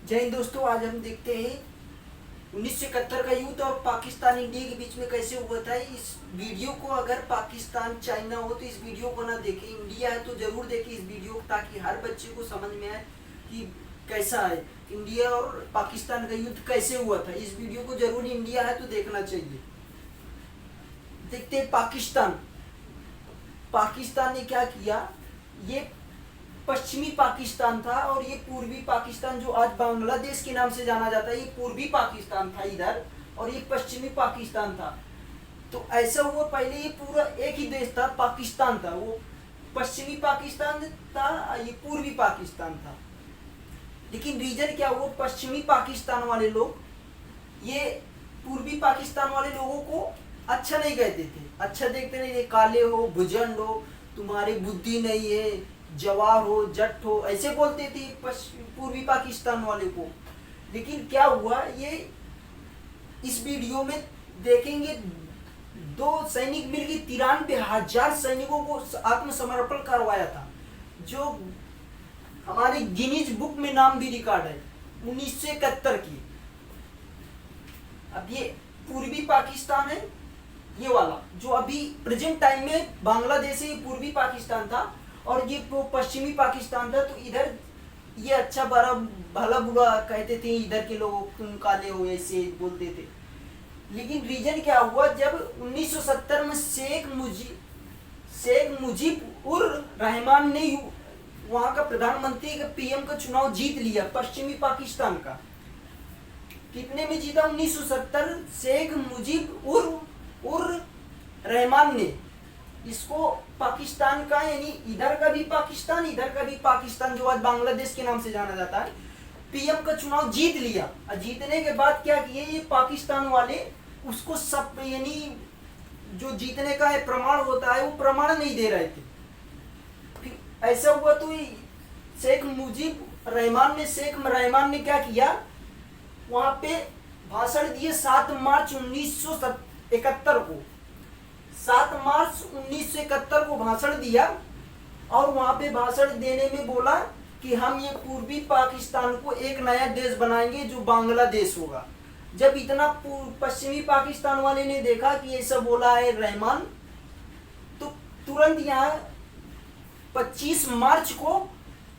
जय हिंद दोस्तों। आज हम देखते हैं 1971 का युद्ध और पाकिस्तान इंडिया के बीच में कैसे हुआ था। इस वीडियो को अगर पाकिस्तान चाइना हो तो इस वीडियो को ना देखें, इंडिया है तो जरूर देखें इस वीडियो को, ताकि हर बच्चे को समझ में आए कि कैसा है इंडिया और पाकिस्तान का युद्ध कैसे हुआ था। इस वीडियो को जरूर इंडिया है तो देखना चाहिए। देखते हैं पाकिस्तान। पाकिस्तान ने क्या किया, ये पश्चिमी पाकिस्तान था और ये पूर्वी पाकिस्तान जो आज बांग्लादेश के नाम से जाना जाता है, ये पूर्वी पाकिस्तान था इधर, और ये पश्चिमी पाकिस्तान था। तो ऐसा हुआ, पहले ये पूरा एक ही देश था, पाकिस्तान था। वो पश्चिमी पाकिस्तान था, ये पूर्वी पाकिस्तान था। लेकिन रीजन क्या हुआ, पश्चिमी पाकिस्तान वाले लोग ये पूर्वी पाकिस्तान वाले लोगों को अच्छा नहीं कहते थे, अच्छा देखते नहीं थे। काले हो, भुजंड हो, तुम्हारी बुद्धि नहीं है, जवार हो, जट हो, ऐसे बोलते थे पूर्वी पाकिस्तान वाले को। लेकिन क्या हुआ, ये इस वीडियो में देखेंगे, दो सैनिक मिलकर 93,000 सैनिकों को आत्मसमर्पण करवाया था, जो हमारे गिनीज बुक में नाम भी रिकॉर्ड है 1971 की। अब ये पूर्वी पाकिस्तान है, ये वाला जो अभी प्रेजेंट टाइम में बांग्लादेश है, पूर्वी पाकिस्तान था, और ये पश्चिमी पाकिस्तान था। तो इधर ये अच्छा बड़ा भला बुरा कहते थे, इधर के लोग तुम काले हो, ऐसे बोलते थे। लेकिन रीजन क्या हुआ, जब 1970 में शेख मुजीब उर रहमान ने वहां का प्रधानमंत्री का पीएम का चुनाव जीत लिया, पश्चिमी पाकिस्तान का। कितने में जीता, 1970। शेख मुजीब उर रहमान ने इसको पाकिस्तान का, यानी इधर का भी पाकिस्तान, इधर का भी पाकिस्तान, जो आज बांग्लादेश के नाम से जाना जाता है, पीएम का चुनाव जीत लिया। और जीतने के बाद क्या किए, ये पाकिस्तान वाले उसको सब, यानी जो जीतने का प्रमाण होता है वो प्रमाण नहीं दे रहे थे। फिर ऐसा हुआ तो शेख रहमान ने क्या किया, वहां पे भाषण दिए 7 मार्च 1971 को। 7 मार्च 1971 को भाषण दिया, और वहां पे भाषण देने में बोला कि हम ये पूर्वी पाकिस्तान को एक नया देश बनाएंगे जो बांग्लादेश होगा। जब इतना पश्चिमी पाकिस्तान वाले ने देखा कि ये सब बोला है रहमान, तो तुरंत यहाँ 25 मार्च को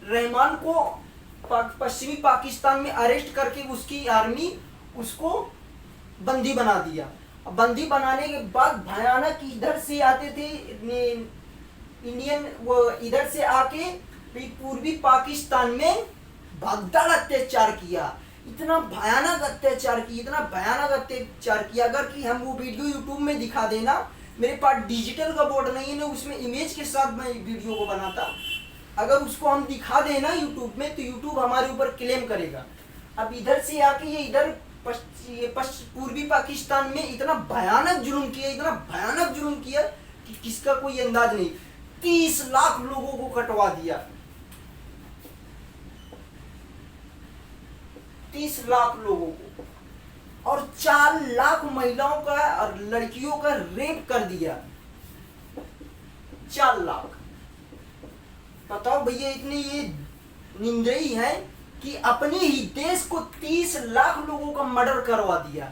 रहमान को पश्चिमी पाकिस्तान में अरेस्ट करके उसकी आर्मी उसको बंदी बना दिया। बंदी बनाने के बाद भयानक इधर से आते थे इंडियन, वो इधर से आके पूर्वी पाकिस्तान में भगदड़ अत्याचार किया। इतना भयानक अत्याचार किया, अगर कि हम वो वीडियो यूट्यूब में दिखा देना, मेरे पास डिजिटल का बोर्ड नहीं है ना, उसमें इमेज के साथ मैं वीडियो को बनाता। अगर उसको हम दिखा देना यूट्यूब में तो यूट्यूब हमारे ऊपर क्लेम करेगा। अब इधर से आके ये इधर पूर्वी पाकिस्तान में इतना भयानक जुल्म किया कि किसका कोई अंदाज नहीं। 30 लाख लोगों को कटवा दिया, 30 लाख लोगों को, और 4 लाख महिलाओं का और लड़कियों का रेप कर दिया। 4 लाख, बताओ भैया, इतनी ये निंदनीय है कि अपने ही देश को 30 लाख लोगों का मर्डर करवा दिया,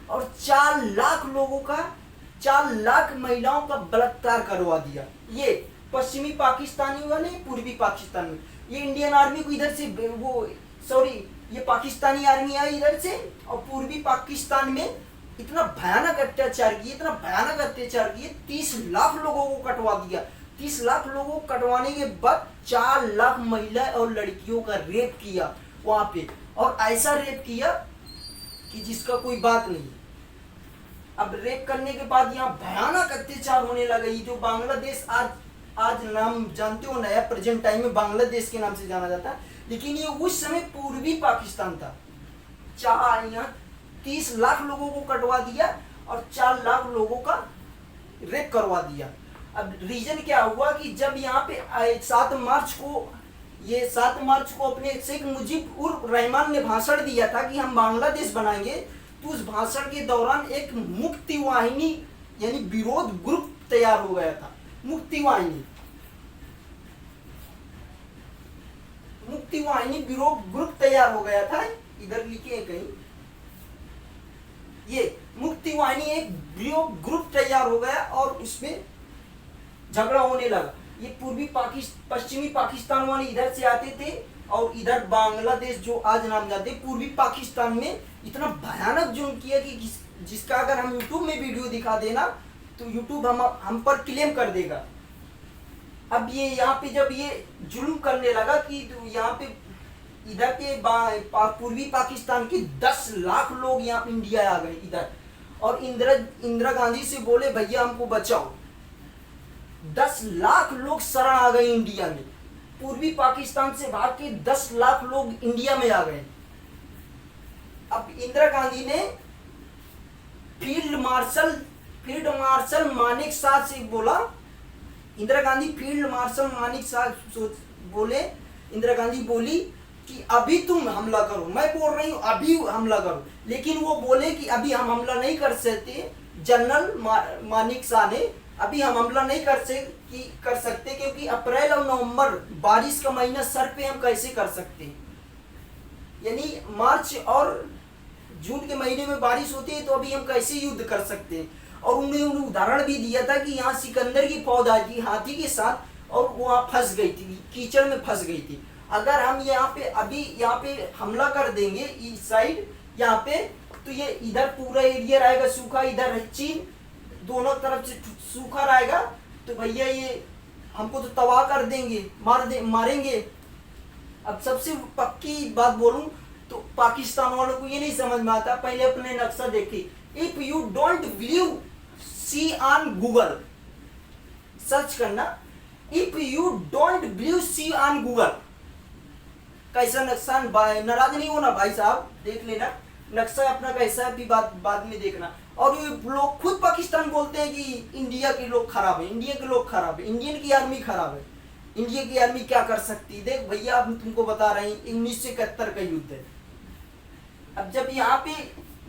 और 4 लाख लोगों का, 4 लाख महिलाओं का बलात्कार करवा दिया। ये पश्चिमी पाकिस्तानी वाले, पूर्वी पाकिस्तान में ये इंडियन आर्मी को इधर से ये पाकिस्तानी आर्मी आई इधर से, और पूर्वी पाकिस्तान में इतना भयानक अत्याचार किए, 30 लाख लोगों को कटवा दिया। 30 लाख लोगों को कटवाने के बाद 4 लाख महिला और लड़कियों का रेप किया वहां पे, और ऐसा रेप किया कि जिसका कोई बात नहीं। अब रेप करने के बाद यहाँ भयानक अत्याचार होने लगा। ये जो बांग्लादेश आज नाम जानते हो, नया प्रेजेंट टाइम में बांग्लादेश के नाम से जाना जाता है, लेकिन ये उस समय पूर्वी पाकिस्तान था। यहाँ 30 लाख लोगों को कटवा दिया और 4 लाख लोगों का रेप करवा दिया। अब रीजन क्या हुआ कि जब यहाँ पे 7 मार्च को अपने शेख मुजीब उर रहमान ने भाषण दिया था कि हम बांग्लादेश बनाएंगे, तो उस भाषण के दौरान एक मुक्ति वाहिनी यानी विरोध ग्रुप तैयार हो गया था। मुक्ति वाहिनी ग्रुप तैयार हो गया था इधर लिखे हैं कहीं, ये मुक्ति वाहिनी एक ग्रुप तैयार हो गया और उसमें झगड़ा होने लगा। ये पश्चिमी पाकिस्तान वाले इधर से आते थे और इधर बांग्लादेश जो आज नाम जाते पूर्वी पाकिस्तान में इतना भयानक जुल्म किया कि जिसका अगर हम यूट्यूब में वीडियो दिखा देना तो यूट्यूब हम पर क्लेम कर देगा। अब ये यहाँ पे जब ये जुल्म करने लगा कि तो यहाँ पे इधर के पूर्वी पाकिस्तान के 10 लाख लोग यहाँ इंडिया आ गए इधर, और इंदिरा गांधी से बोले भैया हमको बचाओ। 10 लाख लोग शरण आ गए इंडिया में, पूर्वी पाकिस्तान से भाग के 10 लाख लोग इंडिया में आ गए। अब इंदिरा गांधी ने फील्ड मार्शल मानेक शाह से बोला, इंदिरा गांधी फील्ड मार्शल मानेक शाह बोले, इंदिरा गांधी बोली कि अभी तुम हमला करो, मैं बोल रही हूँ अभी हमला करो, लेकिन वो बोले कि अभी हम हमला नहीं कर सकते। जनरल मानेक शाह ने अभी हम हमला नहीं कर सकते क्योंकि अप्रैल और नवंबर बारिश का महीना सर पे हम कैसे कर सकते हैं, यानी मार्च और जून के महीने में बारिश होती है तो अभी हम कैसे युद्ध कर सकते हैं। और उन्होंने उदाहरण भी दिया था कि यहाँ सिकंदर की फौज आई थी हाथी के साथ और वो वहाँ फंस गई थी, कीचड़ में फंस गई थी। अगर हम यहाँ पे हमला कर देंगे इस साइड यहाँ पे, तो ये इधर पूरा एरिया रहेगा सूखा, इधर चीन दोनों तरफ से सूखा रहेगा, तो भैया ये हमको तो तबाह कर देंगे, मारेंगे। अब सबसे पक्की बात बोलूं तो पाकिस्तान वालों को ये नहीं समझ में आता, पहले अपने नक्शा देखिए। If you don't believe see on Google, search करना, if you don't believe see on Google. कैसा नक्शा, नाराज नहीं होना भाई साहब, देख लेना नक्शा अपना कैसा है, बाद में देखना। और ये लोग खुद पाकिस्तान बोलते हैं कि इंडिया के लोग खराब है, इंडिया के लोग खराब है, इंडियन की आर्मी खराब है, इंडिया की आर्मी क्या कर सकती है। देख भैया अब तुमको बता रहे हैं 1971 का युद्ध है। अब जब यहाँ पे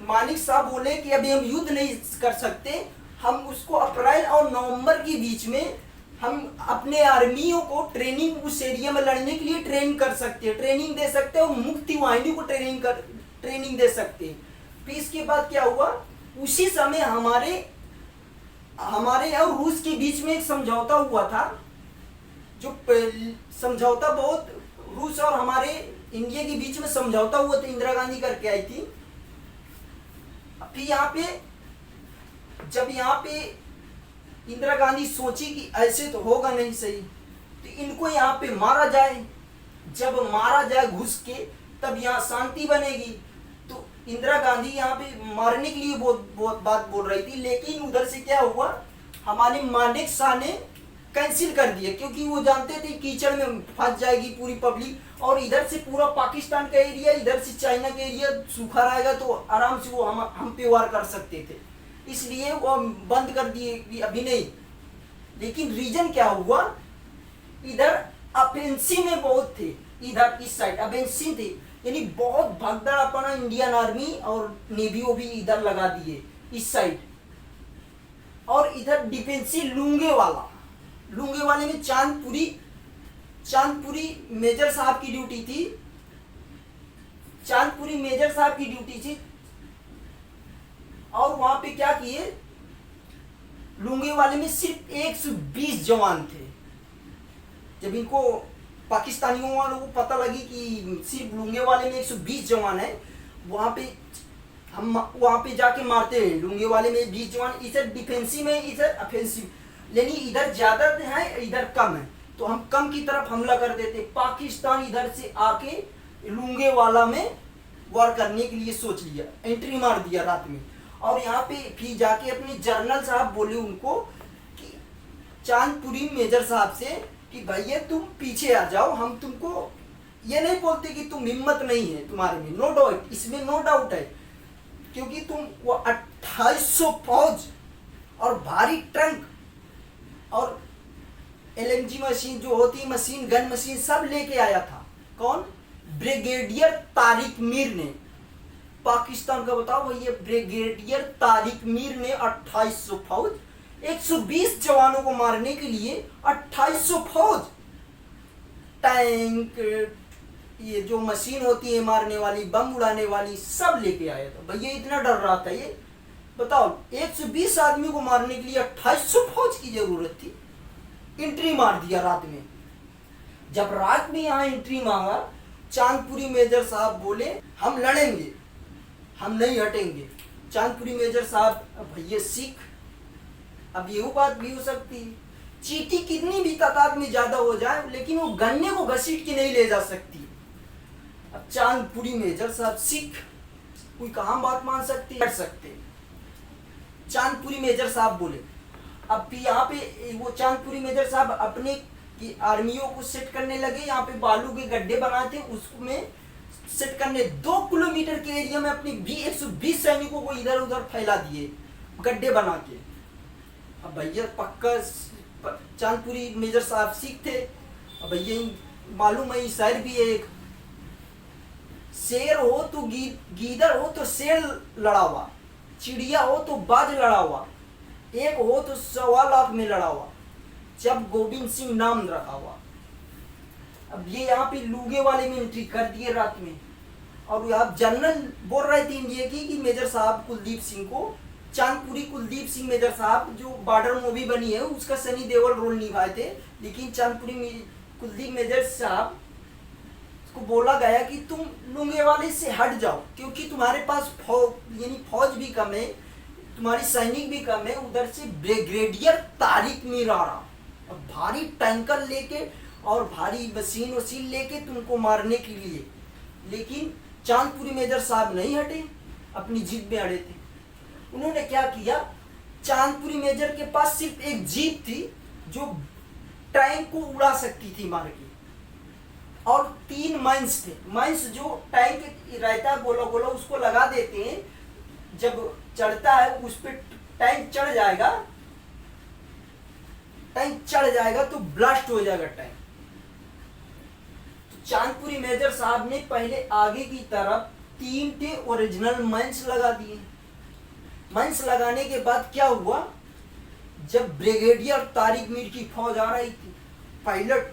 मानिक साहब बोले कि अभी हम युद्ध नहीं कर सकते, हम उसको अप्रैल और नवंबर के बीच में हम अपने आर्मियों को ट्रेनिंग उस एरिया में लड़ने के लिए ट्रेन कर सकते हैं, ट्रेनिंग दे सकते हैं, और मुक्ति वाहिनी को ट्रेनिंग दे सकते हैं। फिर इसके बाद क्या हुआ, उसी समय हमारे और रूस के बीच में एक समझौता हुआ था, जो समझौता बहुत रूस और हमारे इंडिया के बीच में समझौता हुआ था, इंदिरा गांधी करके आई थी। फिर जब यहाँ पे इंदिरा गांधी सोची कि ऐसे तो होगा नहीं सही, तो इनको यहाँ पे मारा जाए, जब मारा जाए घुस के तब यहाँ शांति बनेगी। तो इंदिरा गांधी यहाँ पे मारने के लिए बहुत बात बोल रही थी, लेकिन उधर से क्या हुआ, हमारे मानेक शाह ने कैंसिल कर दिया, क्योंकि वो जानते थे कीचड़ में फंस जाएगी पूरी पब्लिक, और इधर से पूरा पाकिस्तान का एरिया, इधर से चाइना का एरिया सूखा रहेगा, तो आराम से वो हम पे वार कर सकते थे, इसलिए वो बंद कर दिए कि अभी नहीं। लेकिन रीजन क्या हुआ, इधर अफेंसी में बहुत थे, इधर इस साइड अफेंसी थे, यानी बहुत भगदड़ अपना इंडियन आर्मी और नेवी वो भी इधर लगा दिए इस साइड। और इधर डिफेंसी लुंगे वाले में चांदपुरी मेजर साहब की ड्यूटी थी, और वहां पे क्या किए, लुंगे वाले में सिर्फ 120 जवान थे। जब इनको पाकिस्तानियों वालों को पता लगी कि सिर्फ लुंगे वाले में 120 जवान है, वहां पे जाके मारते हैं। लुंगे वाले में 20 जवान, इधर डिफेंसिव में, इधर अफेंसिव, यानी इधर ज्यादा है इधर कम है, तो हम कम की तरफ हमला कर देते। पाकिस्तान इधर से आके लुंगे वाला में वार करने के लिए सोच लिया, एंट्री मार दिया रात में। और यहाँ पे फिर जाके अपने जनरल साहब बोले उनको कि चांदपुरी मेजर साहब से कि भैया तुम पीछे आ जाओ, हम तुमको ये नहीं बोलते कि तुम हिम्मत नहीं है तुम्हारे में, नो डाउट, इसमें नो डाउट है, क्योंकि तुम वो 2800 फौज और भारी ट्रंक और LMG मशीन जो होती मशीन गन मशीन सब लेके आया था। कौन? ब्रिगेडियर तारिक मीर ने, पाकिस्तान का बताओ भैया, ब्रिगेडियर तारिक मीर ने 2800 फौज, 120 जवानों को मारने के लिए 2800 फौज, टैंक, ये जो मशीन होती है मारने वाली, बम उड़ाने वाली, सब लेके आया था। भैया इतना डर रहा था ये, बताओ 120 आदमी को मारने के लिए 2800 फौज की जरूरत थी। एंट्री मार दिया रात में। जब रात में यहाँ एंट्री मांगा, चांदपुरी मेजर साहब बोले हम लड़ेंगे, हम नहीं हटेंगे। चांदपुरी मेजर साहब भैया सिख, अब ये बात भी हो सकती है, चीटी कितनी भी तादाद में ज्यादा हो जाए लेकिन वो गन्ने को घसीट के नहीं ले जा सकती। अब चांदपुरी मेजर साहब सिख, कोई कहाँ बात मान सकती है, सकते। चांदपुरी मेजर साहब बोले, अब यहाँ पे वो चांदपुरी मेजर साहब अपने की आर्मियों को सेट करने लगे। यहाँ पे बालू के गड्ढे बनाते, उसमें सेट करने 2 किलोमीटर के एरिया में अपने 120 सैनिकों को इधर उधर फैला दिए गड्ढे बना के। अब भैया पक्का चांदपुरी मेजर साहब सिख थे। अब भैया मालूम है शायर भी है एक, शेर हो तो गीदड़ हो तो शेर लड़ा हुआ, चिड़िया हो तो बाज लड़ा हुआ, एक हो तो 1.25 लाख में लड़ा हुआ, जब गोविंद सिंह नाम रखा हुआ। अब ये यहाँ पे लूगे वाले में एंट्री कर दिए रात में। और आप जनरल बोल रहे थे इंडिया की कि मेजर साहब कुलदीप सिंह को, चांदपुरी कुलदीप सिंह मेजर साहब जो बॉर्डर मूवी बनी है उसका सनी देओल रोल निभाए थे, लेकिन चांदपुरी कुलदीप मेजर साहब को बोला गया कि तुम लुंगे वाले से हट जाओ, क्योंकि तुम्हारे पास फौज भी कम है, तुम्हारी सैनिक भी कम है। उधर से ब्रिगेडियर तारिक मीर आ रहा, अब भारी टैंकर लेके और भारी मशीन वशीन लेके तुमको मारने के लिए। लेकिन चांदपुरी मेजर साहब नहीं हटे, अपनी जिद में अड़े थे। उन्होंने क्या किया, चांदपुरी मेजर के पास सिर्फ एक जीप थी जो टैंक को उड़ा सकती थी मार के, और 3 माइंस थे। माइंस जो टैंक रहता है गोला गोला, उसको लगा देते हैं, जब चढ़ता है उस पर टैंक चढ़ जाएगा तो ब्लास्ट हो जाएगा टैंक। तो चांदपुरी मेजर साहब ने पहले आगे की तरफ 3 थे ओरिजिनल माइंस लगा दिए। माइंस लगाने के बाद क्या हुआ, जब ब्रिगेडियर तारिक मीर की फौज आ रही थी, पायलट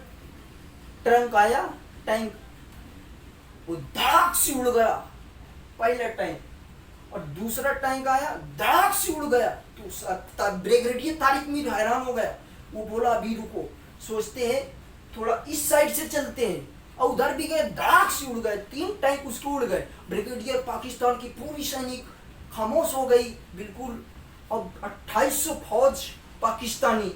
ट्रंक आया, टैंक वो धड़ाक से उड़ गया, पायलट टैंक, और दूसरा टैंक आया धड़ाक से उड़ गया। तो ब्रिगेडियर तारिक मीर हैरान हो गया, वो बोला अभी रुको, सोचते हैं थोड़ा इस साइड से चलते हैं, और उधर भी गए, धड़ाक से उड़ गए, 3 टैंक उसको उड़ गए। ब्रिगेडियर पाकिस्तान की पूरी सैनिक खामोश हो गई बिल्कुल, और 2800 फौज पाकिस्तानी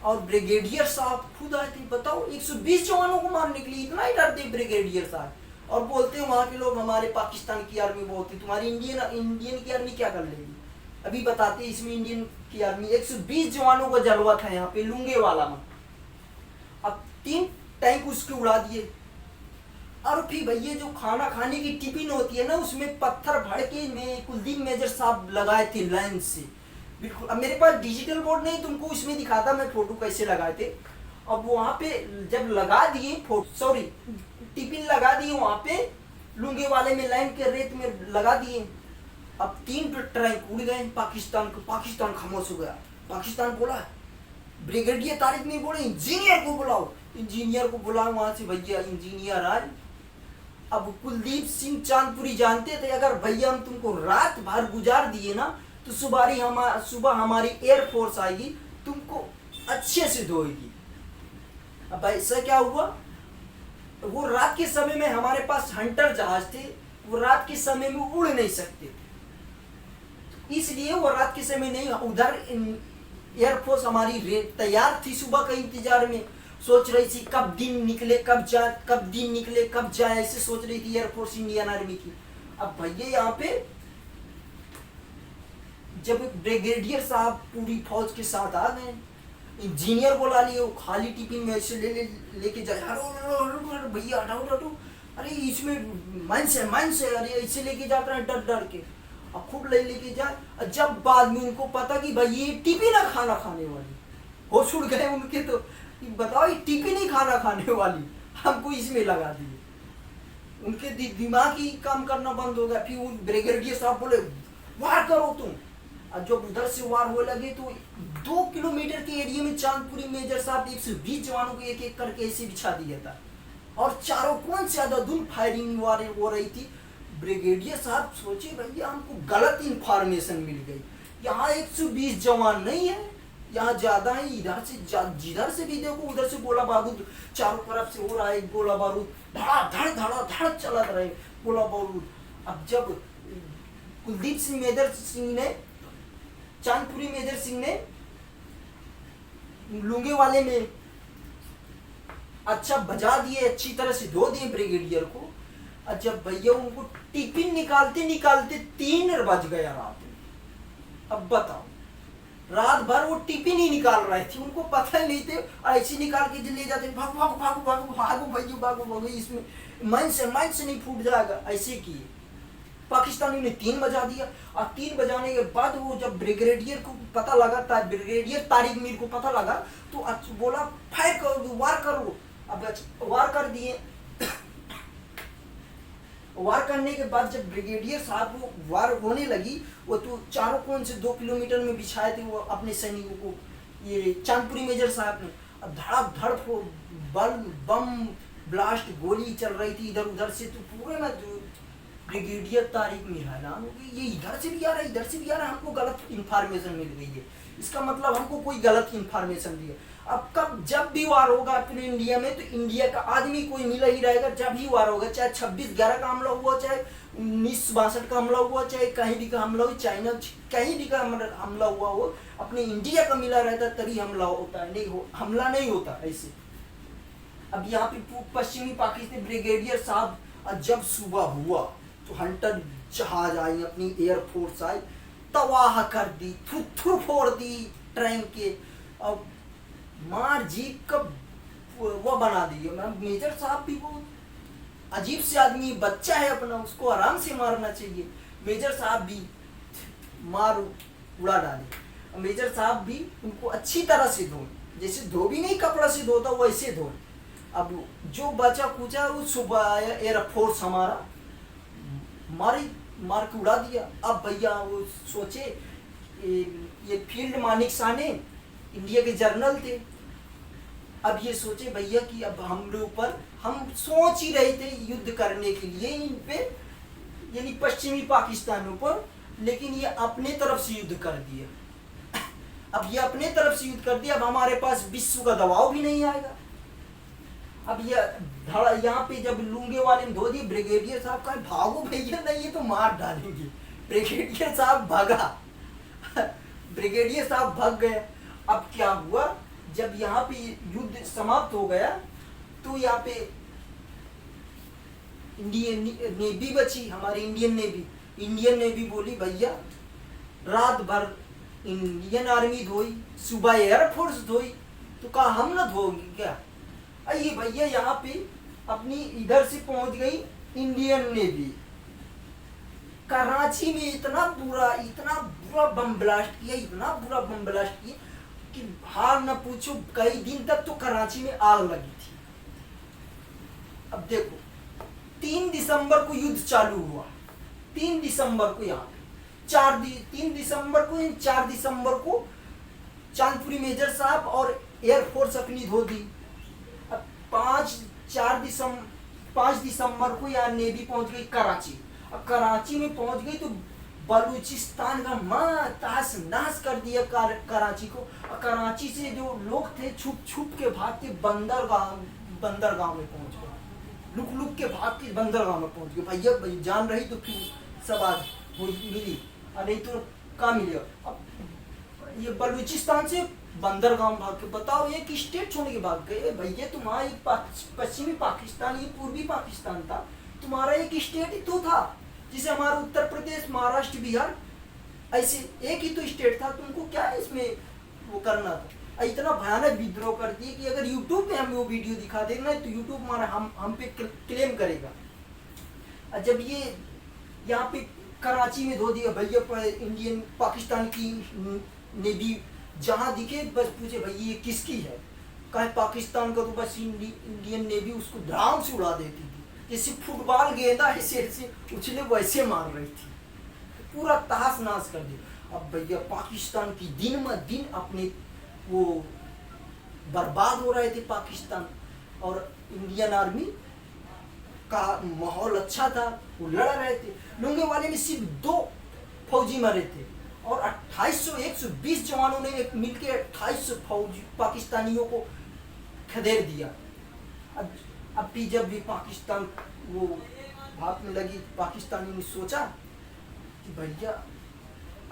और ब्रिगेडियर साहब खुद आए थे। बताओ 120 जवानों को मारने के लिए इतना ही डरते ब्रिगेडियर साहब, और बोलते हैं वहां के लोग हमारे पाकिस्तान की आर्मी बहुत है, तुम्हारी इंडियन की आर्मी क्या कर लेगी। अभी बताते हैं इसमें इंडियन की आर्मी 120 जवानों को जरूरत है यहाँ पे लुंगे वाला में। अब 3 टैंक उसके उड़ा दिए, और फिर भैया जो खाना खाने की टिफिन होती है ना, उसमें पत्थर भर के मैं कुलदीप मेजर साहब लगाए थे लाइन से बिल्कुल। अब मेरे पास डिजिटल बोर्ड नहीं, तुमको उसमें दिखाता मैं फोटो कैसे लगाए थे। अब वहां पे जब लगा दिए टिफिन लगा दिए वहां पे लुंगे वाले में लाइन के रेत में लगा दिए। अब 3 टैंक उड़ गए पाकिस्तान खामोश हो गया। पाकिस्तान बोला, ब्रिगेडियर तारिक मीर बोले इंजीनियर को बुलाओ, इंजीनियर को बुलाओ। वहां से भैया इंजीनियर आए। अब कुलदीप सिंह चांदपुरी जानते थे अगर भैया हम तुमको रात भर गुजार दिए ना, तो सुबह हमारी एयरफोर्स आएगी, तुमको अच्छे से धोएगी। अब ऐसा क्या हुआ, वो रात के समय में हमारे पास हंटर जहाज थे, वो रात के समय में उड़ नहीं सकते थे, इसलिए वो रात के समय नहीं, उधर एयरफोर्स हमारी तैयार थी सुबह के इंतजार में, सोच रही थी कब दिन निकले कब जाए, ऐसे सोच रही थी एयरफोर्स इंडियन आर्मी की। अब भैया यहाँ पे जब ब्रिगेडियर साहब पूरी फौज के साथ आ गए, इंजीनियर बोला लिए, वो खाली टिफिन में ऐसे लेके जाए, भैया हटाओ, अरे इसमें माइंस है, अरे ऐसे लेके जाता है डर के, और खूब लेके जाए। जब बाद में उनको पता कि भाई ये टिफिन है खाना खाने वाली, होश उड़ गए उनके, तो बताओ ये टिफिन ही खाना खाने वाली, हमको इसमें लगा दिए। उनके दिमाग ही काम करना बंद हो गया। फिर वो ब्रिगेडियर साहब बोले वार करो तुम, और जब उधर से वार हो लगे तो 2 किलोमीटर के एरिया में चांदपुरी मेजर साहब 120 जवानों को एक एक करके ऐसे बिछा दिया था, और चारों कोन से अंधाधुंध फायरिंग वारे हो रही थी। ब्रिगेडियर साहब सोचे भैया हमको गलत इंफॉर्मेशन मिल गई, यहाँ 120 जवान नहीं है, यहाँ ज्यादा ही, इधर से जिधर से भी देखो उधर से गोला बारूद चारों तरफ से हो रहा है, गोला बारूद धड़ा धड़ चला रहा है गोला बारूद। अब जब कुलदीप सिंह मेजर सिंह ने, चांदपुरी मेजर सिंह ने लुंगे वाले में अच्छा बजा दिए, अच्छी तरह से धो दिए ब्रिगेडियर को। और जब भैया उनको टिफिन निकालते निकालते 3 बज गया रात में। अब बताओ, रात भर वो टिफिन ही निकाल रहे थे, उनको पता ही नहीं थे, ऐसे निकाल के ले जाते, भागो भागो भागो भागो भागो भैया भागो भागो, इसमें मन से नहीं फूट जाएगा, ऐसे किए। पाकिस्तानी ने 3 बजा दिया। और 3 बजाने के बाद वो जब ब्रिगेडियर को पता लगा था, ब्रिगेडियर तारिक मीर को पता लगा, तो बोला फायर करो, वार करो। अब वार कर दिए। वार करने के बाद जब ब्रिगेडियर साहब वो वार होने लगी, वो तो चारों कोन से 2 किलोमीटर में बिछाए थे वो अपने सैनिकों को, ये चांदपुरी मेजर साहब ने। अब धड़ाधड़ बम ब्लास्ट गोली चल रही थी इधर उधर से, तो पूरे में ब्रिगेडियर तारिक मीर हैरान हो गए, ये इधर से भी आ रहा है, इधर से भी आ रहा है, हमको गलत इंफॉर्मेशन मिल गई है, इसका मतलब हमको कोई गलत इंफॉर्मेशन दी है। अब कब जब भी वार होगा अपने इंडिया में, तो इंडिया का आदमी कोई मिला ही रहेगा। जब भी वार होगा, चाहे 26/11 का हमला हुआ, चाहे 1962 का हमला हुआ, चाहे कहीं भी का हमला हो, चाइना कहीं भी का हमला हुआ हो, अपने इंडिया का मिला रहता तभी हमला होता है, नहीं हमला नहीं होता ऐसे। अब यहाँ पे पश्चिमी पाकिस्तान ब्रिगेडियर साहब जब सुबह हुआ तो हंटर जहाज आई, अपनी एयरफोर्स आई, तबाह कर दी, थुथु फोड़ दी ट्रेन के, अब मार जीप का वो बना दिया। मेजर साहब भी वो अजीब से आदमी, बच्चा है अपना, उसको आराम से मारना चाहिए। मेजर साहब भी मार उड़ा डाले। मेजर साहब भी उनको अच्छी तरह से धोए, जैसे धोबी नहीं कपड़ा से धोता वैसे धोए। अब जो बचा कुचा वो सुबह आया, एयरफोर्स हमारा मार के उड़ा दिया। अब भैया वो सोचे, ये फील्ड मानिक शाह ने, इंडिया के जर्नल थे, अब ये सोचे भैया कि अब हम लोग पर, हम सोच ही रहे थे युद्ध करने के लिए इन पे, यानी पश्चिमी पाकिस्तानों पर, लेकिन ये अपने तरफ से युद्ध कर दिया। अब ये अपने तरफ से युद्ध कर दिया, अब हमारे पास विश्व का दबाव भी नहीं आएगा। अब ये यहाँ पे जब लुंगे वाले ने धो दी, ब्रिगेडियर साहब कहा भागो भैया, नहीं ये तो मार डालेंगे। ब्रिगेडियर साहब भागा। ब्रिगेडियर साहब भाग गए। अब क्या हुआ, जब यहाँ पे युद्ध समाप्त हो गया, तो यहाँ पे इंडियन नेवी बची, हमारी इंडियन नेवी बोली भैया रात भर इंडियन आर्मी धोई, सुबह एयरफोर्स धोई, तो कहा हम ना धोगी क्या। ये भैया यहाँ पे अपनी इधर से पहुंच गई इंडियन नेवी। कराची में इतना बुरा बम ब्लास्ट किया, इतना बुरा बम ब्लास्ट किया कि हाल न पूछो, कई दिन तक तो कराची में आग लगी थी। अब देखो 3 दिसंबर को युद्ध चालू हुआ, 3 दिसंबर को, यहाँ 3 दिसंबर को, 4 दिसंबर को चांदपुरी मेजर साहब और एयरफोर्स अपनी धो दी। अब 5 दिसंबर को यहाँ नेवी पहुंच गई कराची। अब कराची में पहुंच गई तो बलूचिस्तान का तहस नहस कर दिया कराची को। और कराची से जो लोग थे छुप के भाग के बंदरगाह में पहुंच गए, लुक के भाग के बंदरगाह में पहुंच गए। भैया जान रही तो फिर सब आज मिली, और नहीं तो कहाँ मिलेगा। अब ये बलूचिस्तान से बंदरगाह भाग के, बताओ एक स्टेट छोड़ के भाग गए भैया। तुम्हारा पश्चिमी पाकिस्तान, ये पूर्वी पाकिस्तान था, तुम्हारा एक स्टेट ही तो था, जिसे हमारा उत्तर प्रदेश, महाराष्ट्र, बिहार, ऐसे एक ही तो स्टेट था। तुमको क्या इसमें वो करना था। इतना भयानक विद्रोह कर दिए कि अगर यूट्यूब पे हम वो वीडियो दिखा देंगे तो यूट्यूब हमारा हम पे क्लेम करेगा। जब ये यहाँ पे कराची में धो दिया भैया, इंडियन पाकिस्तान की नेवी जहाँ दिखे बस पूछे भैया ये किसकी है, कहे पाकिस्तान का, तो बस इंडियन नेवी उसको धड़ाम से उड़ा देती थी, जैसे फुटबॉल गेंदा ऐसे उछले वैसे मार रही थी, पूरा तहस नहस कर दिया। अब भैया पाकिस्तान की दिन में दिन अपने वो बर्बाद हो रहे थे पाकिस्तान, और इंडियन आर्मी का माहौल अच्छा था, वो लड़ रहे थे। लोंगेवाले में सिर्फ 2 फौजी मरे थे और 120 जवानों ने मिलकर 2800 फौजी पाकिस्तानियों को खदेड़ दिया। अब भी जब भी पाकिस्तान वो भागने लगी, पाकिस्तानी ने सोचा कि भैया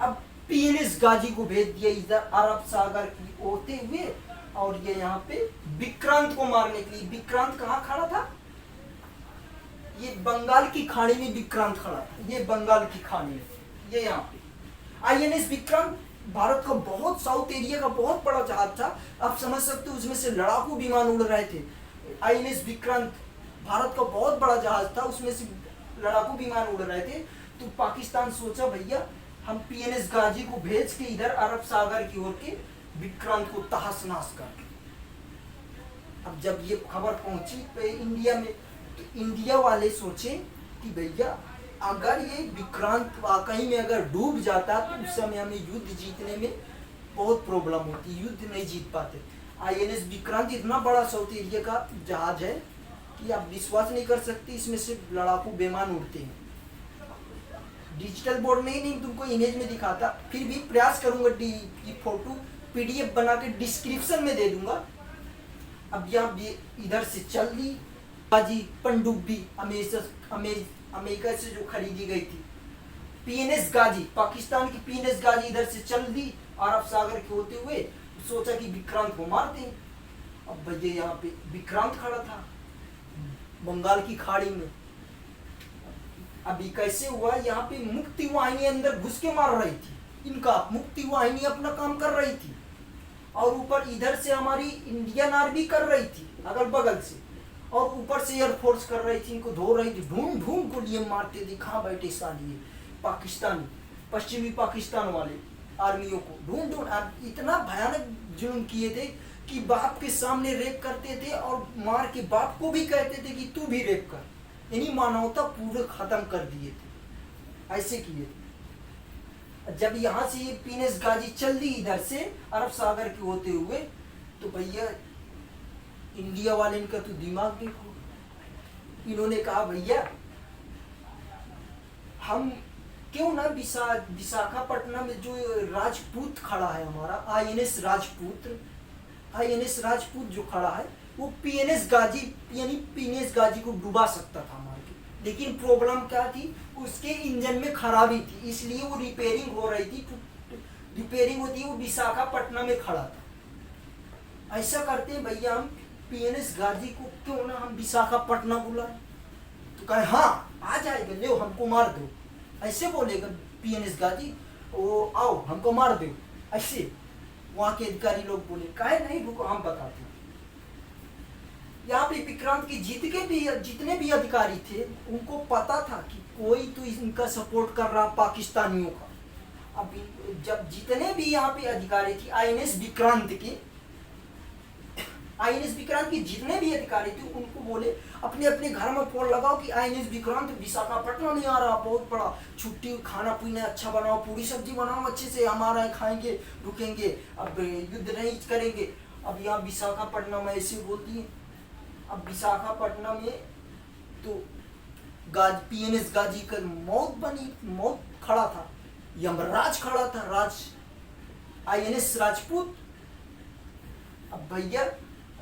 अब पीएनएस गाजी को भेज दिया इधर अरब सागर की होते हुए, और ये यहाँ पे विक्रांत को मारने के लिए। विक्रांत कहाँ खड़ा था? ये बंगाल की खाड़ी में विक्रांत खड़ा था, ये बंगाल की खाड़ी में, ये यहाँ पे आईएनएस विक्रांत भारत का बहुत साउथ एरिया का बहुत बड़ा जहाज था। आप समझ सकते हो, उसमें से लड़ाकू विमान उड़ रहे थे। आईएनएस विक्रांत भारत का बहुत बड़ा जहाज था, उसमें से लड़ाकू विमान उड़ रहे थे। तो पाकिस्तान सोचा भैया हम पीएनएस गाजी को भेज के इधर अरब सागर की ओर के विक्रांत को तहस नहस कर। अब जब ये खबर पहुंची तो इंडिया में, तो इंडिया वाले सोचे कि भैया अगर ये विक्रांत वाकई में अगर डूब जाता तो उस समय हमें युद्ध जीतने में बहुत प्रॉब्लम होती, युद्ध नहीं जीत पाते। आईएनएस विक्रांत इतना बड़ा साउथ एरिया का जहाज है कि आप विश्वास नहीं कर सकते, इसमें से लड़ाकू विमान उड़ते हैं। डिजिटल बोर्ड में ही नहीं तुमको इमेज में दिखाता, फिर भी प्रयास करूंगा ये फोटो पीडीएफ बना के डिस्क्रिप्शन में दे दूंगा। अब यहाँ इधर से चल दी गाजी पनडुब्बी अमेरिका से जो खरीदी गई थी पीएनएस गाजी, पाकिस्तान की पीएनएस गाजी इधर से चल दी अरब सागर के होते हुए। सोचा कि विक्रांत को मार दें। अब भैया यहाँ पे विक्रांत खड़ा था बंगाल की खाड़ी में। अभी कैसे हुआ, यहाँ पे मुक्ति वाहिनी अंदर घुस के मार रही थी, इनका मुक्ति वाहिनी अपना काम कर रही थी, और ऊपर इधर से हमारी इंडियन आर्मी कर रही थी अगल बगल से, और ऊपर से एयरफोर्स कर रही थी, इनको धो रही थी, ढूंढ ढूंढ गोलियां मारते थे। कहाँ बैठे साली पाकिस्तानी, पश्चिमी पाकिस्तान वाले आर्मियों को ढूंढ ढूंढ इतना भयानक जुल्म किए थे कि बाप के सामने रेप करते थे और मार के बाप को भी कहते थे कि तू भी रेप कर, यानी मानवता पूरे खत्म कर दिए थे, ऐसे किए थे। जब यहाँ से ये पीएनएस गाजी चल दी इधर से अरब सागर के होते हुए, तो भैया इंडिया वाले इनका तो दिमाग देखो, इन्होंने कहा भैया हम क्यों ना विशाखापट्टनम में जो राजपूत खड़ा है हमारा आईएनएस राजपूत जो खड़ा है वो पीएनएस गाजी यानी पीएनएस गाजी को डुबा सकता था हमारे के। लेकिन प्रॉब्लम क्या थी, उसके इंजन में खराबी थी, इसलिए वो रिपेयरिंग हो रही थी। रिपेयरिंग होती है, वो विशाखापट्टनम में खड़ा था। ऐसा करते हैं भैया हम पीएनएस गाजी को क्यों ना हम विशाखापट्टनम बुलाएं। तो कहे हाँ आ जाएगा, ले हमको मार दो, ऐसे बोलेगा पीएनएस गाजी, वो आओ हमको मार दो, ऐसे वहां के अधिकारी लोग बोले। कहे नहीं रुको हम बताते हैं। यहाँ पे विक्रांत के जितने भी अधिकारी थे उनको पता था कि कोई तो इनका सपोर्ट कर रहा पाकिस्तानियों का। अब जब जितने भी यहाँ पे अधिकारी थे आईएनएस विक्रांत के जितने भी अधिकारी थे उनको बोले अपने अपने घर में फोन लगाओ कि आईएनएस विक्रांत विशाखापट्टनम नहीं आ रहा, बहुत बड़ा छुट्टी, खाना पीना अच्छा बनाओ, पूरी सब्जी बनाओ अच्छे से, हमारा खाएंगे रुकेंगे, अब युद्ध नहीं करेंगे। अब यहाँ विशाखापट्टनम ऐसे बोलती है। अब विशाखापट्टनम में तो पीएनएस गाजी का मौत खड़ा था, यमराज खड़ा था, आईएनएस राजपूत। अब भैया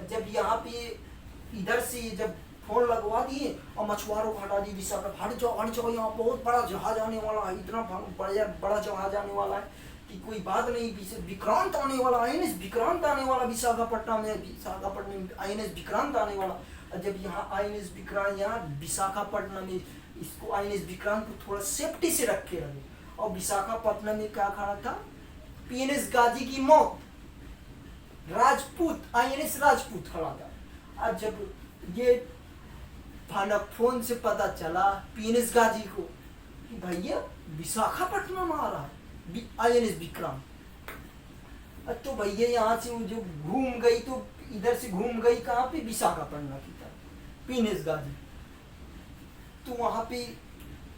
जब यहाँ पे इधर से जब फोन लगवा दिए और मछुआरों को हटा दिए, विशाखा हट जाओ यहाँ बहुत बड़ा जहाज आने वाला है, इतना बड़ा जहाज आने वाला है कि कोई बात नहीं, विक्रांत आने वाला, आईएनएस विक्रांत आने वाला विशाखापट्टनम में आईएनएस विक्रांत आने वाला। जब यहाँ आईएनएस विक्रांत यहाँ विशाखापट्टनम में, इसको आईएनएस विक्रांत को थोड़ा सेफ्टी से रखे रहे, और विशाखापट्टनम में क्या खड़ा था, पीएनएस गाजी की मौत, आईएनएस राजपूत खड़ा था। अब जब ये फोन से पता चला पीएनएस गाजी को कि भैया विशाखापट्टनम आ रहा है आईएनएस विक्रांत, तो भैया यहाँ से जो घूम गई, तो इधर से घूम गई कहाँ पे, विशाखापट्टनम की तरफ पीएनएस गाजी। तो वहां पे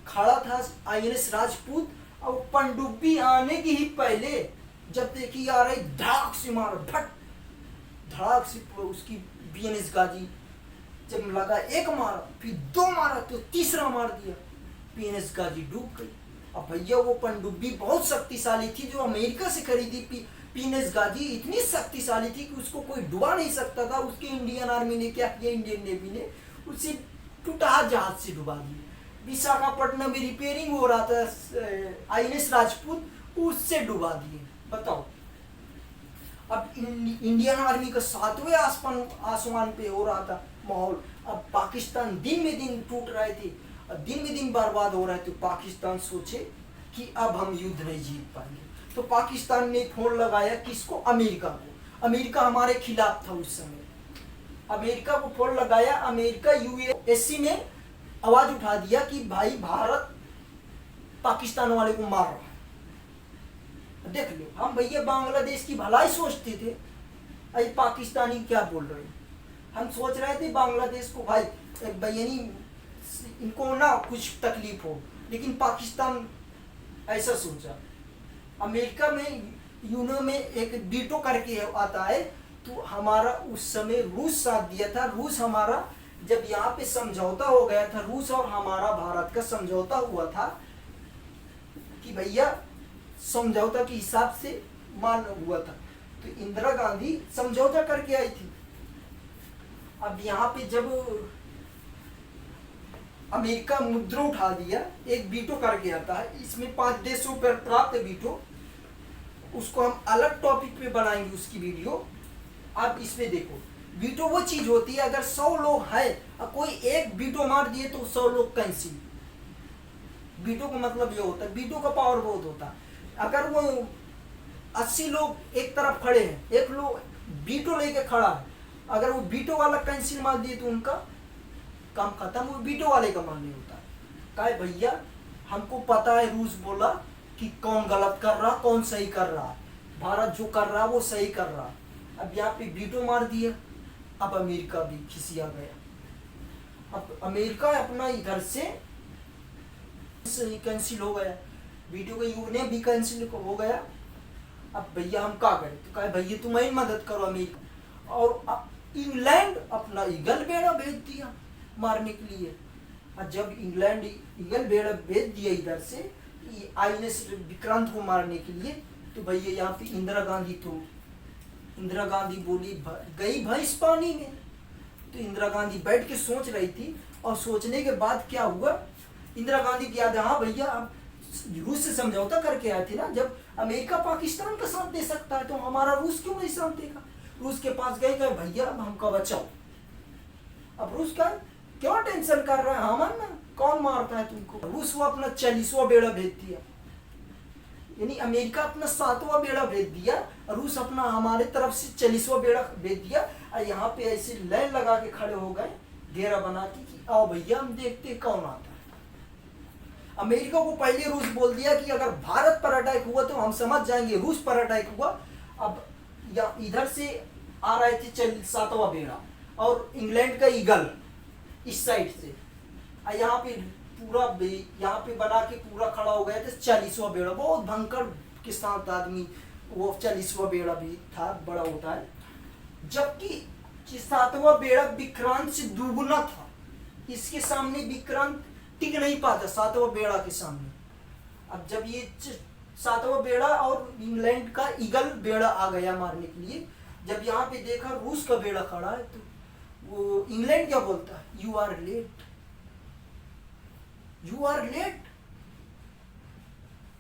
खड़ा था आईएनएस राजपूत, और पनडुब्बी आने की ही पहले जब देखी आ रही, धड़ाक से मार, धड़ाक से उसकी पीएनएस गाजी जब लगा एक मारा, फिर दो मारा, तो तीसरा मार दिया, पीएनएस गाजी डूब गई। अब भैया वो पनडुब्बी बहुत शक्तिशाली थी जो अमेरिका से खरीदी। पीएनएस गाजी इतनी शक्तिशाली थी कि उसको कोई डुबा नहीं सकता था। उसके इंडियन आर्मी ने क्या किया, इंडियन नेवी ने उसे टूटा जहाज से डुबा दिया। विशाखापट्टनम में रिपेयरिंग हो रहा था आईएनएस राजपूत, उससे डुबा दिए। बताओ, अब इंडियन आर्मी का 7वें आसमान पे हो रहा था माहौल। अब पाकिस्तान दिन में दिन टूट रहे थे, दिन में दिन बर्बाद हो रहे थे। पाकिस्तान सोचे कि अब हम युद्ध नहीं जीत पाएंगे, तो पाकिस्तान ने फोन लगाया किसको, अमेरिका को। अमेरिका हमारे खिलाफ था उस समय, अमेरिका को फोन लगाया। अमेरिका यूएससी ने आवाज उठा दिया कि भाई भारत पाकिस्तान वाले को मार रहा है। देख लो, हम भैया बांग्लादेश की भलाई सोचते थे, अरे पाकिस्तानी क्या बोल रहे हैं। हम सोच रहे थे बांग्लादेश को भाई यानी इनको ना कुछ तकलीफ हो, लेकिन पाकिस्तान ऐसा सोचा। अमेरिका में यूनो में एक वीटो करके आता है, तो हमारा उस समय रूस साथ दिया था। रूस हमारा जब यहाँ पे समझौता हो गया था, रूस और हमारा भारत का समझौता हुआ था कि भैया समझौता के हिसाब से मान हुआ था, तो इंदिरा गांधी समझौता करके आई थी। अब यहाँ पे जब अमेरिका मुद्रा उठा दिया, एक वीटो करके आता है, इसमें 5 देशों पर प्राप्त वीटो, उसको हम अलग टॉपिक पे बनाएंगे उसकी वीडियो। आप इसमें देखो, वीटो वो चीज होती है, अगर 100 लोग हैं और कोई एक वीटो मार दिए तो 100 लोग कैंसिल। वीटो का मतलब ये होता है, वीटो का पावर बहुत होता है। अगर वो 80 लोग एक तरफ खड़े हैं, एक लोग वीटो लेके खड़ा है, अगर वो वीटो वाला कैंसिल मार दिए तो उनका काम खत्म। वो वीटो वाले का मानने होता है। कहे भैया हमको पता है, रूस बोला कि कौन गलत कर रहा कौन सही कर रहा है, भारत जो कर रहा वो सही कर रहा। अब यहाँ पे वीटो मार दिया, अब अमेरिका भी खिसिया गया। अब अमेरिका अपना इधर से कैंसिल हो गया, वीटो का युग ने भी कैंसिल हो गया। अब भैया हम क्या करें, तो कहे भैया तुम्हें मदद करो अमेरिका। और इंग्लैंड अपना ईगल बेड़ा भेज दिया मारने के लिए। और जब इंग्लैंड ईगल बेड़ा भेज दिया इधर से आईएनएस विक्रांत को मारने के लिए, तो भैया यहाँ पे इंदिरा गांधी बोली गई भैंस पानी में। तो इंदिरा गांधी बैठ के सोच रही थी, और सोचने के बाद क्या हुआ, इंदिरा गांधी की याद, हाँ भैया अब रूस से समझौता करके आए थे ना, जब अमेरिका पाकिस्तान का साथ दे सकता है तो हमारा रूस क्यों नहीं साथ देगा। रूस के पास गए भैया अब हमका बचाओ। अब रूस का क्यों टेंशन कर रहा है, हमन ना कौन मारता है तुमको। रूस वो अपना 40वां बेड़ा भेज दिया, यानी अमेरिका अपना 7वां बेड़ा भेज दिया, रूस अपना हमारे तरफ से 40वां बेड़ा भेज दिया। और यहाँ पे ऐसे लाइन लगा के खड़े हो गए, घेरा बना के कि आओ भैया हम देखते कौन आता है। अमेरिका को पहले रूस बोल दिया कि अगर भारत पर अटैक हुआ तो हम समझ जाएंगे रूस पर अटैक हुआ। अब इधर से आ रहे थे 7वां बेड़ा और इंग्लैंड का ईगल इस साइड से, यहाँ पे पूरा यहाँ पे बना के पूरा खड़ा हो गया था 40वां बेड़ा। बहुत भयंकर के साथ आदमी, वो 40वां बेड़ा भी था, बड़ा होता है। जबकि 7वां बेड़ा विक्रांत से दुगुना था, इसके सामने विक्रांत टिक नहीं पाता 7वां बेड़ा के सामने। अब जब ये 7वां बेड़ा और इंग्लैंड का ईगल बेड़ा आ गया मारने के लिए, जब यहाँ पे देखा रूस का बेड़ा खड़ा है, तो वो इंग्लैंड क्या बोलता है, you are late, you are late.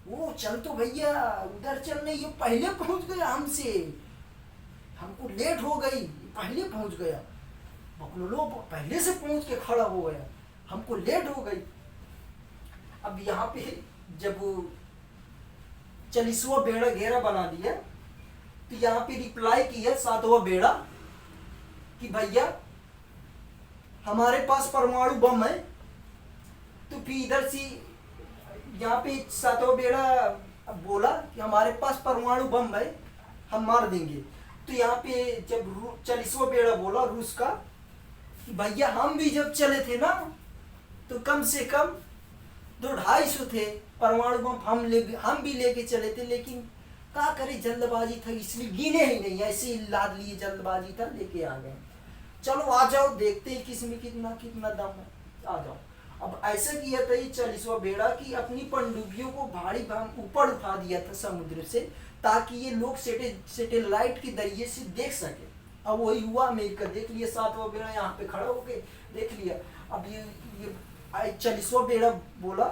वो चल तो भैया उधर चल नहीं, ये पहले पहुंच गया हमसे, हमको लेट हो गई, पहले पहुंच गया, बकलोलो पहले से पहुंच के खड़ा हो गया, हमको लेट हो गई। अब यहाँ पे जब 40वां बेड़ा घेरा बना दिया, तो यहाँ पे रिप्लाई किया 7वां बेड़ा कि भैया हमारे पास परमाणु बम है। तो फिर इधर से यहाँ पे 7वां बेड़ा बोला कि हमारे पास परमाणु बम है, हम मार देंगे। तो यहाँ पे जब 40वां बेड़ा बोला रूस का कि भैया हम भी जब चले थे ना, तो कम से कम 200-250 थे परमाणु बम, हम भी लेके चले थे, लेकिन क्या करे जल्दबाजी था इसलिए गिने ही नहीं, ऐसे ही लाद लिए, जल्दबाजी था लेके आ गए। चलो आ जाओ, देखते हैं किसमें कितना कितना दम है, आ जाओ। अब ऐसा किया था ये 40वां बेड़ा कि अपनी पनडुब्बियों को भारी ऊपर उठा दिया था समुद्र से, ताकि ये लोग सैटेलाइट के जरिए से देख सके। अब वही हुआ, अमेरिका देख लिया 7वां बेड़ा यहाँ पे खड़ा होके देख लिया। अब ये 40वां बेड़ा बोला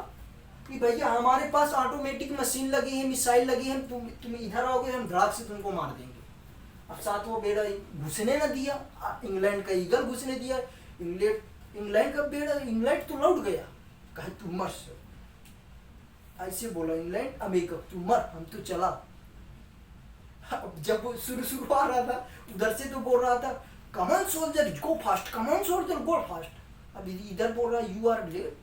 कि भैया हमारे पास ऑटोमेटिक मशीन लगी है, मिसाइल लगी है, तुम इधर आओगे हम धड़ाक से तुमको मार देंगे। अब 7वां बेड़ा घुसने न दिया, इंग्लैंड का ईगल घुसने दिया। इंग्लैंड का बेड़ा, इंग्लैंड तो लौट गया, कहे तू मर, ऐसे बोला इंग्लैंड अमेरिका, तू मर हम तो चला। अब जब शुरू आ रहा था उधर से तो बोल रहा था कमॉन सोल्जर गो फास्ट, कमॉन सोल्जर गो फास्ट। अब इधर बोल रहा यू आर लेट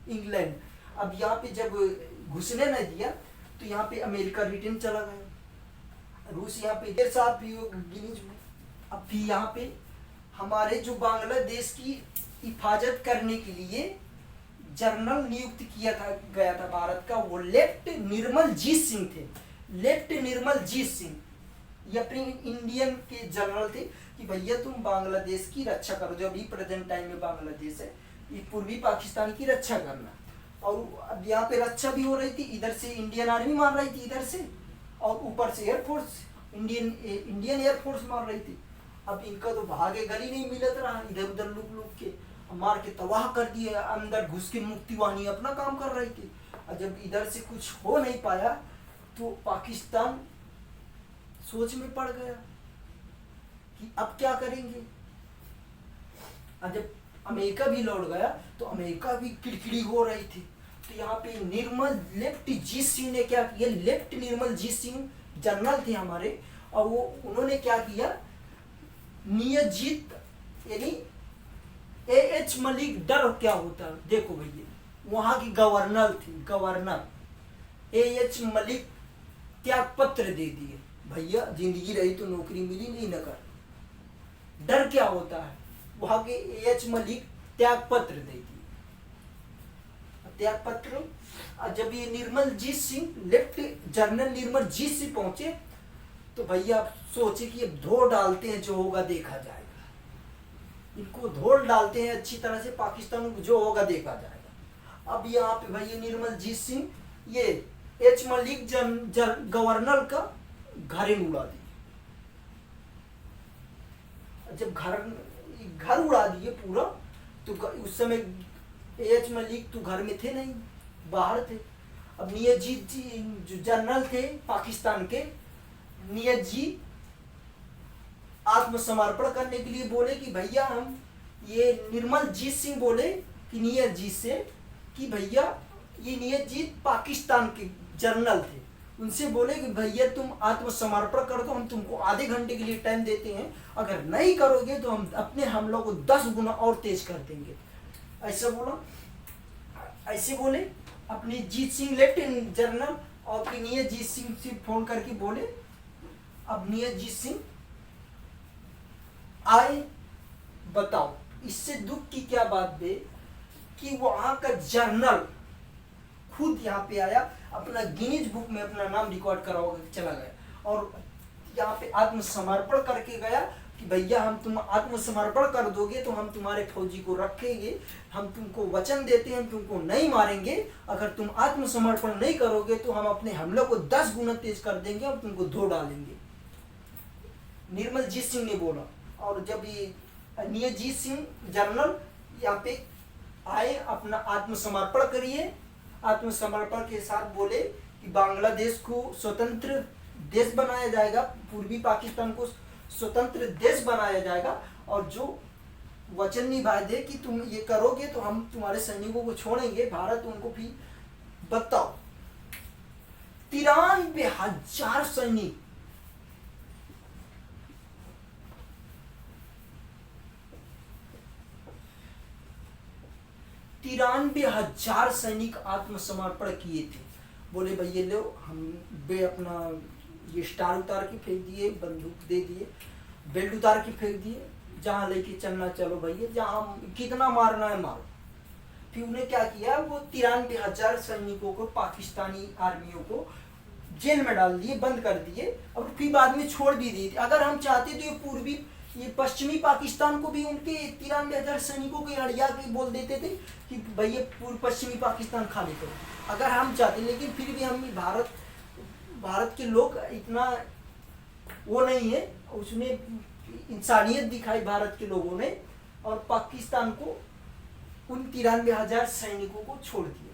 इंग्लैंड। अब यहाँ पे जब घुसने न दिया तो यहाँ पे अमेरिका रिटर्न चला गया, रूस यहाँ पे देर साथ भी गिनीज। अब भी यहाँ पे हमारे जो बांग्लादेश की हिफाजत करने के लिए जनरल नियुक्त किया गया था भारत का, वो लेफ्ट निर्मल जीत सिंह थे। लेफ्ट निर्मल जीत सिंह ये अपने इंडियन के जनरल थे कि भैया तुम बांग्लादेश की रक्षा करो, जो अभी प्रेजेंट टाइम में बांग्लादेश है, ये पूर्वी पाकिस्तान की रक्षा करना। और अब यहाँ पे रक्षा भी हो रही थी, इधर से इंडियन आर्मी मार रही थी इधर से, और ऊपर से एयरफोर्स इंडियन एयरफोर्स मार रही थी। अब इनका तो भागे गली नहीं मिलत रहा, इधर उधर लुक लुक के मार के तबाह कर दिए। अंदर घुस के मुक्ति वाहिनी अपना काम कर रही थी। और जब इधर से कुछ हो नहीं पाया तो पाकिस्तान सोच में पड़ गया कि अब क्या करेंगे। और जब अमेरिका भी लौट गया तो अमेरिका भी किड़किड़ी हो रही थी। तो यहाँ पे निर्मल लेफ्ट जीत सिंह ने क्या किया, लेफ्ट निर्मल जीत सिंह जनरल थे हमारे, और वो उन्होंने क्या किया, नियजित यानी एएच मलिक, डर क्या होता है देखो भैया, वहां की गवर्नर थी, गवर्नर एएच मलिक त्याग पत्र दे दिए, भैया जिंदगी रही तो नौकरी मिली नहीं न कर। डर क्या होता है, वहां के एएच मलिक त्याग पत्र दे दिए, त्याग पत्र। जब ये निर्मल जीत सिंह लेफ्ट जनरल निर्मल जीत सिंह पहुंचे तो भैया आप सोचे कि अब धो डालते हैं, जो होगा देखा जाएगा, इनको धोल डालते हैं अच्छी तरह से, पाकिस्तान जो होगा देखा जाएगा। अब यहाँ पे भैया निर्मल जीत सिंह ये एच मलिक गवर्नर का घर उड़ा दिए। जब घर उड़ा दिए पूरा, तो उस समय एच मलिक तो घर में थे नहीं, बाहर थे। अब नियजीत जी जो जनरल थे पाकिस्तान के, नियत जी आत्मसमर्पण करने के लिए बोले कि भैया हम, ये निर्मल जीत सिंह बोले कि नियत जी से कि भैया, ये नियत जी पाकिस्तान के जनरल थे, उनसे बोले कि भैया तुम आत्मसमर्पण कर दो, हम तुमको आधे घंटे के लिए टाइम देते हैं, अगर नहीं करोगे तो हम अपने हमलों को 10 गुना और तेज कर देंगे। ऐसा बोला, ऐसे बोले अपने जीत सिंह लेफ्टिनेंट जनरल, और फिर नियत जीत सिंह से फोन करके बोले। अब नियत जीत सिंह आए, बताओ इससे दुख की क्या बात बे कि वहां का जनरल खुद यहाँ पे आया, अपना गिनीज बुक में अपना नाम रिकॉर्ड कराओगे चला गया, और यहाँ पे आत्मसमर्पण करके गया कि भैया हम तुम आत्मसमर्पण कर दोगे तो हम तुम्हारे फौजी को रखेंगे, हम तुमको वचन देते हैं, तुमको नहीं मारेंगे, अगर तुम आत्मसमर्पण नहीं करोगे तो हम अपने हमले को 10 गुना तेज कर देंगे और तुमको धो डालेंगे, निर्मल जीत सिंह ने बोला। और जब ये नियजीत सिंह जनरल यहाँ पे आए, अपना आत्मसमर्पण करिए, आत्मसमर्पण के साथ बोले कि बांग्लादेश को स्वतंत्र देश बनाया जाएगा, पूर्वी पाकिस्तान को स्वतंत्र देश बनाया जाएगा, और जो वचन निभाए दे कि तुम ये करोगे तो हम तुम्हारे सैनिकों को छोड़ेंगे, भारत उनको भी। बताओ 93,000 सैनिक, 93,000 सैनिक आत्मसमर्पण किए थे। बोले भैया लो, हम बे अपना ये स्टार उतार के फेंक दिए, बंदूक दे दिए, बेल्ट उतार के फेंक दिए, जहाँ लेके चलना चलो भैया, जहाँ कितना मारना है मारो। फिर उन्हें क्या किया, वो 93,000 सैनिकों को, पाकिस्तानी आर्मियों को जेल में डाल दिए, बंद कर दिए और फिर बाद में छोड़ भी दिए। अगर हम चाहते तो ये पश्चिमी पाकिस्तान को भी उनके 93,000 सैनिकों के अड़िया के बोल देते थे कि भैया पूर्व पश्चिमी पाकिस्तान खाली करो, अगर हम चाहते। लेकिन फिर भी हम भारत के लोग इतना वो नहीं है, उसमें इंसानियत दिखाई भारत के लोगों ने और पाकिस्तान को उन 93,000 सैनिकों को छोड़ दिया।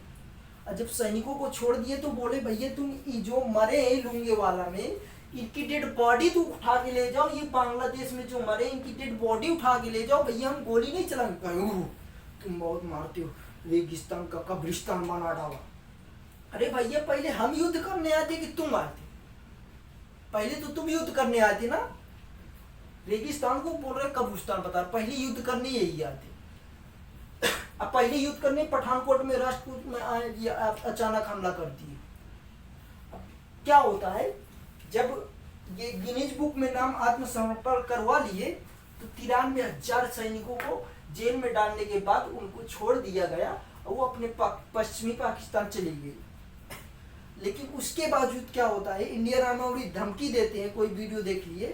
और जब सैनिकों को छोड़ दिए तो बोले भैया तुम जो मरे हैं लुंगेवाला में, इनकी डेड बॉडी तो उठा के ले जाओ, ये बांग्लादेश में जो मरे इनकी डेड बॉडी उठा के ले जाओ, भैया हम गोली नहीं चलाएंगे। तुम बहुत मारते हो, रेगिस्तान का कब्रिस्तान बना डाला। अरे भैया पहले हम युद्ध करने आए थे कि तुम आए थे? पहले तो तुम युद्ध करने आए थे ना, रेगिस्तान को बोल रहे कब्रिस्तान बता, पहले युद्ध करने यही आए थे। अब पहले युद्ध करने पठानकोट में राजपूत में आए, अचानक हमला कर दिए। क्या होता है जब ये गिनीज बुक में नाम आत्मसमर्पण करवा लिए तो 93,000 सैनिकों को जेल में डालने के बाद उनको छोड़ दिया गया और वो अपने पश्चिमी पाकिस्तान चले गए। लेकिन उसके बावजूद क्या होता है, इंडियन आर्मी धमकी देते हैं, कोई वीडियो देख लिए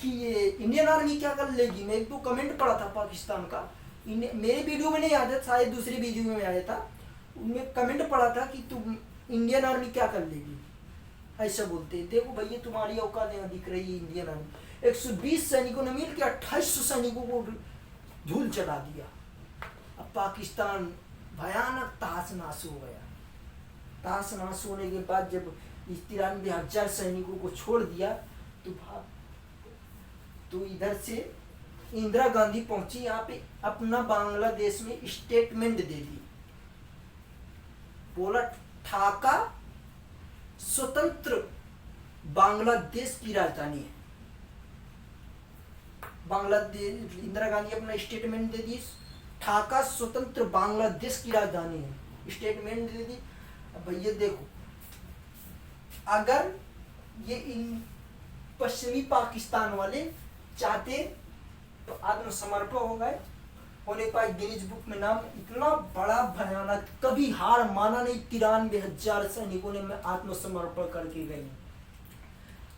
कि ये इंडियन आर्मी क्या कर लेगी। मैं एक दो कमेंट पढ़ा था पाकिस्तान का, मेरे वीडियो में नहीं आया था, शायद दूसरे वीडियो में आया था, उनमें कमेंट पढ़ा था कि तुम इंडियन आर्मी क्या कर लेगी, ऐसा बोलते हैं। देखो भैया तुम्हारी औकात यहाँ दिख रही है। इंडियन आर्मी 120 सैनिकों ने मिलकर 2800 सैनिकों को धूल चढ़ा दिया। अब पाकिस्तान भयानक तहस नहस हो गया। तहस नहस होने के बाद जब इस 93,000 सैनिकों को छोड़ दिया तो इधर से इंदिरा गांधी पहुंची यहाँ पे, अपना बांग्लादेश में स्टेटमेंट दे दी। बोला ढाका स्वतंत्र बांग्लादेश की राजधानी है। बांग्लादेश, इंदिरा गांधी अपना स्टेटमेंट दे दी, ढाका स्वतंत्र बांग्लादेश की राजधानी है, स्टेटमेंट दे दी। भैया देखो, अगर ये इन पश्चिमी पाकिस्तान वाले चाहते तो आत्मसमर्पण हो गए, होने पाए। गिनीज बुक में नाम, इतना बड़ा भयानक, कभी हार माना नहीं। 93,000 सैनिकों ने आत्मसमर्पण करके गए,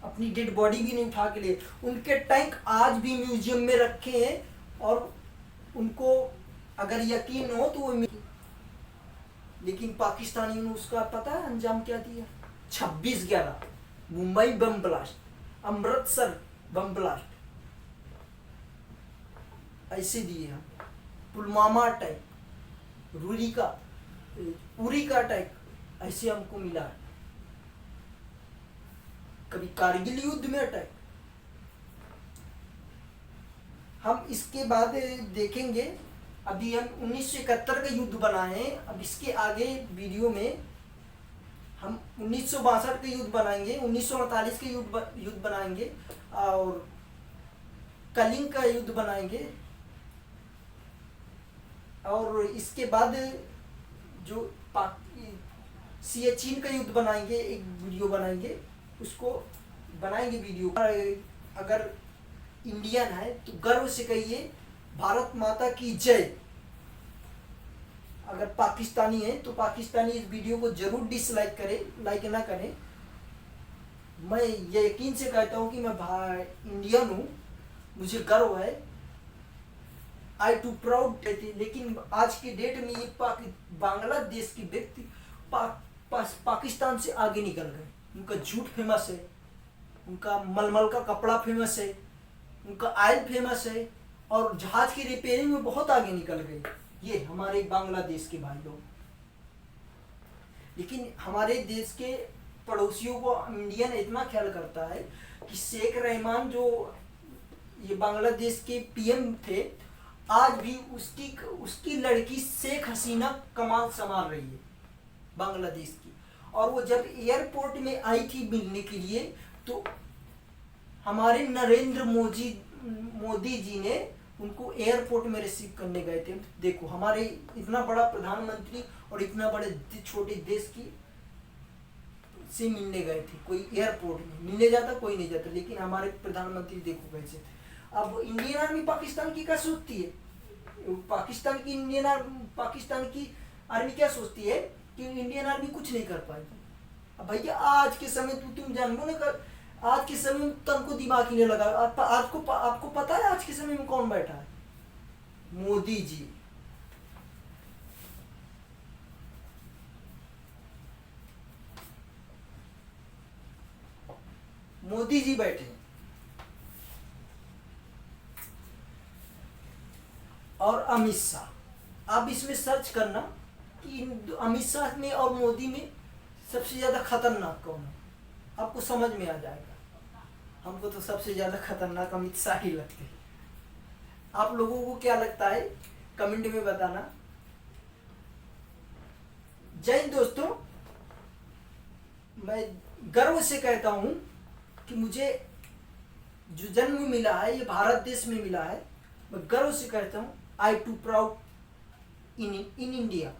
अपनी डेड बॉडी भी नहीं उठा के लिए। उनके टैंक आज भी म्यूजियम में रखे हैं और उनको अगर यकीन हो तो वो, लेकिन पाकिस्तानी ने उसका पता है अंजाम क्या दिया। 26/11 Mumbai bomb blast, Amritsar bomb blast, ऐसे दिए हम। पुलवामा अटैक, उरी का अटैक, ऐसे हमको मिला है। कभी कारगिल युद्ध में अटैक। हम इसके बाद देखेंगे, अभी हम 1971 का युद्ध बनाए हैं। अब इसके आगे वीडियो में हम 1962 के युद्ध बनाएंगे, 1948 के युद्ध बनाएंगे और कलिंग का युद्ध बनाएंगे। और इसके बाद जो सियाचिन का युद्ध बनाएंगे, एक वीडियो बनाएंगे, उसको बनाएंगे वीडियो। अगर इंडियन है तो गर्व से कहिए भारत माता की जय। अगर पाकिस्तानी है तो पाकिस्तानी इस वीडियो को जरूर डिसलाइक करें, लाइक ना करें। मैं ये यकीन से कहता हूँ कि मैं इंडियन हूँ, मुझे गर्व है, आई टू प्राउड। लेकिन आज की डेट में ये बांग्लादेश के व्यक्ति पाकिस्तान से आगे निकल गए। उनका जूट फेमस है, उनका मलमल का कपड़ा फेमस है, उनका ऑयल फेमस है और जहाज की रिपेयरिंग में बहुत आगे निकल गए ये हमारे बांग्लादेश के भाई लोग। लेकिन हमारे देश के पड़ोसियों को इंडियन इतना ख्याल करता है कि शेख रहमान जो ये बांग्लादेश के पीएम थे, आज भी उसकी लड़की शेख हसीना कमान संभाल रही है बांग्लादेश की। और वो जब एयरपोर्ट में आई थी मिलने के लिए तो हमारे नरेंद्र मोदी जी ने उनको एयरपोर्ट में रिसीव करने गए थे। देखो, हमारे इतना बड़ा प्रधानमंत्री और इतना बड़े छोटे देश की से मिलने गए थे। कोई एयरपोर्ट में मिलने जाता, कोई नहीं जाता, लेकिन हमारे प्रधानमंत्री देखो कैसे थे। अब इंडियन आर्मी पाकिस्तान की क्या सोचती है, पाकिस्तान की आर्मी क्या सोचती है कि इंडियन आर्मी कुछ नहीं कर पाएगी। अब भैया आज के समय तुम जानबो ना कर, आज के समय में तुमको दिमाग ही नहीं लगा। आपको पता है आज के समय में कौन बैठा है? मोदी जी। मोदी जी बैठे हैं। और अमित शाह। आप इसमें सर्च करना कि अमित शाह में और मोदी में सबसे ज्यादा खतरनाक कौन है, आपको समझ में आ जाएगा। हमको तो सबसे ज्यादा खतरनाक अमित शाह ही लगते हैं। आप लोगों को क्या लगता है कमेंट में बताना। जय हिंद दोस्तों, मैं गर्व से कहता हूं कि मुझे जो जन्म मिला है ये भारत देश में मिला है। मैं गर्व से कहता हूं आई टू प्राउड इन इंडिया।